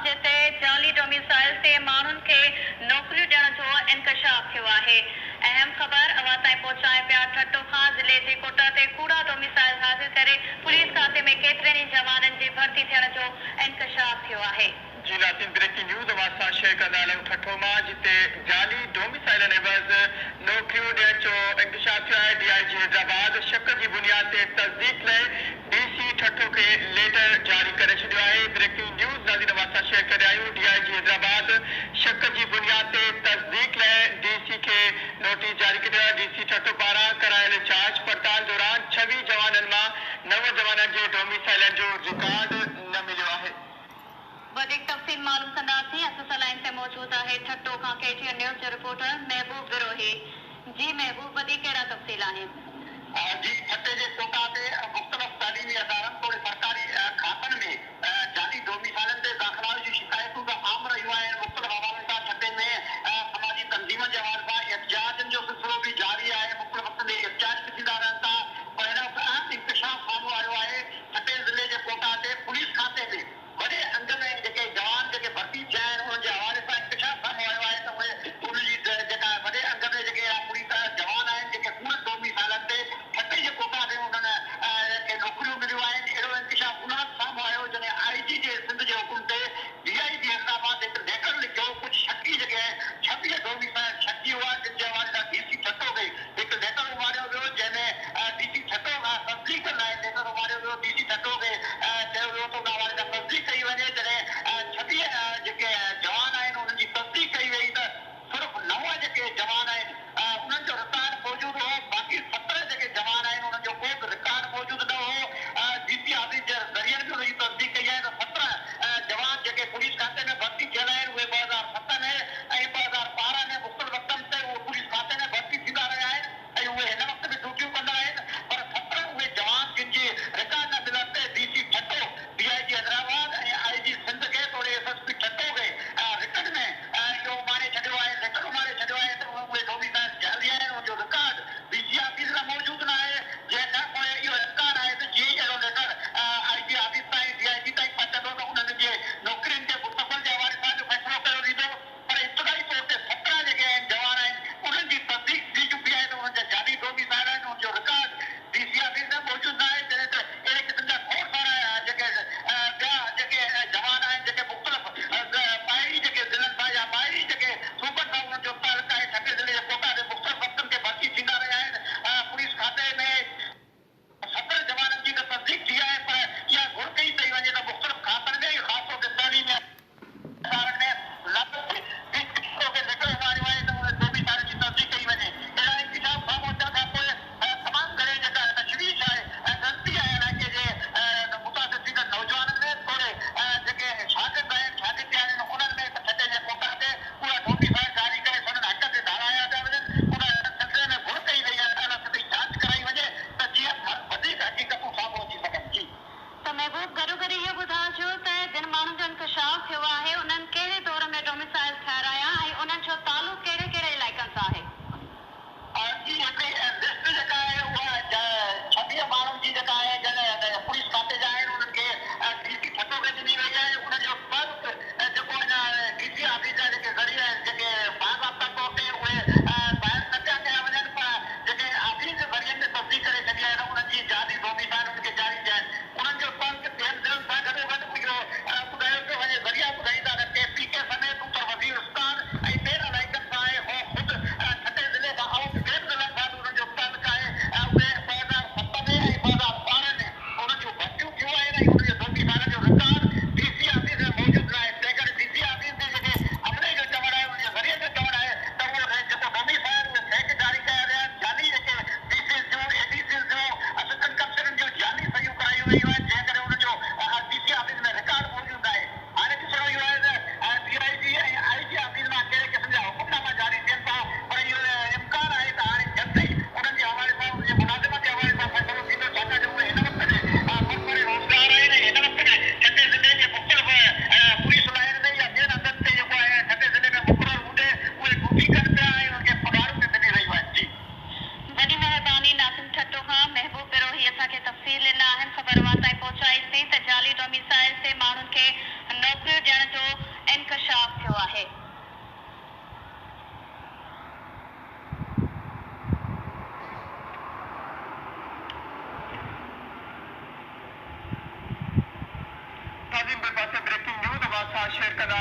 जिते जाली डोमिसाइल से माण्हुनि खे नौकरियूं ॾियण जो इंकशाफ थियो आहे। अहम ख़बर अवां ताईं पहुचाए पिया ठट्टो खां ज़िले जे कोटा ते कूड़ा डोमिसाइल हासिल करे पुलिस खाते में केतिरनि ई जवाननि जी भर्ती थियण जो इंकशाफ थियो आहे। जी नाज़रीन, ब्रेकिंग न्यूज़ अवां सां शेयर कंदा आहियूं ठट्टो मां, जिते जाली डोमिसाइल एवज़ नौकरियूं ॾियण जो इंकशाफ थियो आहे। DIG हैदराबाद शक जी बुनियाद ते तस्दीक लाइ DC ठट्टो खे लेटर जारी करे छॾियो आहे। ब्रेकिंग न्यूज़ नाज़रीन अवां सां शेयर करे आहियूं। DIG हैदराबाद शक जी बुनियाद ते तस्दीक लाइ DC खे नोटिस जारी कयो आहे। DC ठट्टो पारां करायल जांच पड़ताल दौरान 26 जवाननि मां 9 जवाननि जे डोमिसाइलनि जो रिकॉर्ड न मिलियो आहे। वधीक तफ़सील मालूम कंदासीं। असां लाइन ते मौजूद आहे ठट्टो खां KTN न्यूज़ जो रिपोर्टर महबूब गिरोही। जी महबूब, वधीक कहिड़ा तफ़सील आहिनि? जी, ठट्टे जे कोटा ते मुख़्तलिफ़ तालीमी अदारनि तौर सरकारी खातनि में जाली डोमिसाइलनि ते दाख़िला जी शिकायतूं त आम रहियूं आहिनि। मुख़्तलिफ़ हवालनि सां ठट्टे में समाजी तंज़ीमनि जे हवाले सां एहतिजाजनि जो सिलसिलो बि जारी आहे। मुख़्तलिफ़ वक़्तनि ते एहतिजाज बि थींदा रहनि था। पर हिन वक़्तु अहम इंकशाफ साम्हूं आयो आहे। ठट्टे ज़िले जे कोटा ते पुलिस खाते में वॾे अंग में जेके जवान जेके भर्ती थिया आहिनि उन्हनि जे हवाले सां इंकशाफ साम्हूं आयो आहे त उहे उनजी जेका वॾे अंग में जेके पुलिस जवान आहिनि जेके कूड़ डोमिसाइलनि ते ठट्टे जे कोटा ते उन्हनि खे नौकरियूं मिलियूं आहिनि। अहिड़ो इंकशाफ उन वक़्तु साम्हूं आयो जॾहिं IG जे सिंध जे हुकुम ते DIG हैदराबाद हिकु लेटर लिखियो। कुझु शकी जेके 26 डोमिसाइल शकी हुआ जिन जे हवाले सां DC ठट्टो खे हिकु लेटर उमारियो वियो, जंहिंमें DC ठट्टो खां तस्दीक लाइ लेटर उमारियो वियो। DC ठट्टो खे चयो वियो त उन हवाले सां तस्दीक कई वञे। जॾहिं 26 जेके जवान आहिनि उन्हनि जी तस्दीक कई वई त सिर्फ़ु 9 जेके जवान आहिनि उन्हनि जो रिकॉर्ड मौजूदु हो। बाक़ी 17 जेके जवान आहिनि उन्हनि जो को बि रिकॉर्ड मौजूदु न हो। DC ऑफिस जे ज़रिए बि उनजी तस्दीक कई आहे त 17 जवान जेके पुलिस खाते में भर्ती थियल आहिनि उहे 2007 में ऐं 2012 में मुख़्तलिफ़ वक़्तनि ते उहे पुलिस खाते में भर्ती थींदा रहिया आहिनि ऐं उहे हिन वक़्त बि ड्यूटियूं कंदा आहिनि। पर 17 उहे जवान जिन जी रिकॉर्ड न मिलण ते DC ठट्टो DIG हैदराबाद ऐं IG सिंध खे तोड़े SSP ठट्टो खे रिकॉर्ड में इहो उमारे छॾियो आहे। लेटर उमारे छॾियो आहे त उहे डोमिसाइल जाली आहिनि। उनजो रिकॉर्ड DC ऑफिस में मौजूदु न आहे। जंहिं खां पोइ इहो इम्कान आहे त जीअं ई अहिड़ो लेटर IG ऑफिस ताईं DIG ताईं पहुचंदो त उन्हनि जे नौकरियुनि जे मुस्तक़बिल जे हवाले सां जो फ़ैसिलो कयो वेंदो। पर इब्तिदाई तौर ते 17 जेके आहिनि जवान आहिनि उन्हनि जी तस्दीक थी चुकी आहे त उन्हनि जा जाली डोमिसाइल आहिनि। उनजो रिकॉर्ड DC ऑफिस में मौजूदु न आहे। जॾहिं त अहिड़े क़िस्म जा खोड़ सारा जेके ॿिया जेके जवान आहिनि जेके मुख़्तलिफ़ ॿाहिरी जेके ज़िलनि सां या ॿाहिरी जेके सूबनि सां उन्हनि जो तालुक़ु आहे। ठट्टे ज़िले जे कोटा ते मुख़्तलिफ़ वक़्तनि ते भर्ती थींदा रहिया आहिनि। पुलिस खाते में 17 जवाननि जी त तस्दीक थी आहे, पर इहा घुर कई पई वञे त मुख़्तलिफ़ खातनि में ख़ासि तौर ते तालीम ख़बर अवां ताईं पहुचाईसीं त जाली डोमिसाइल से माण्हुनि खे नौकरियूं ॾियण जो इंकशाफ थियो आहे। ब्रेकिंग न्यूज़ शेयर कंदा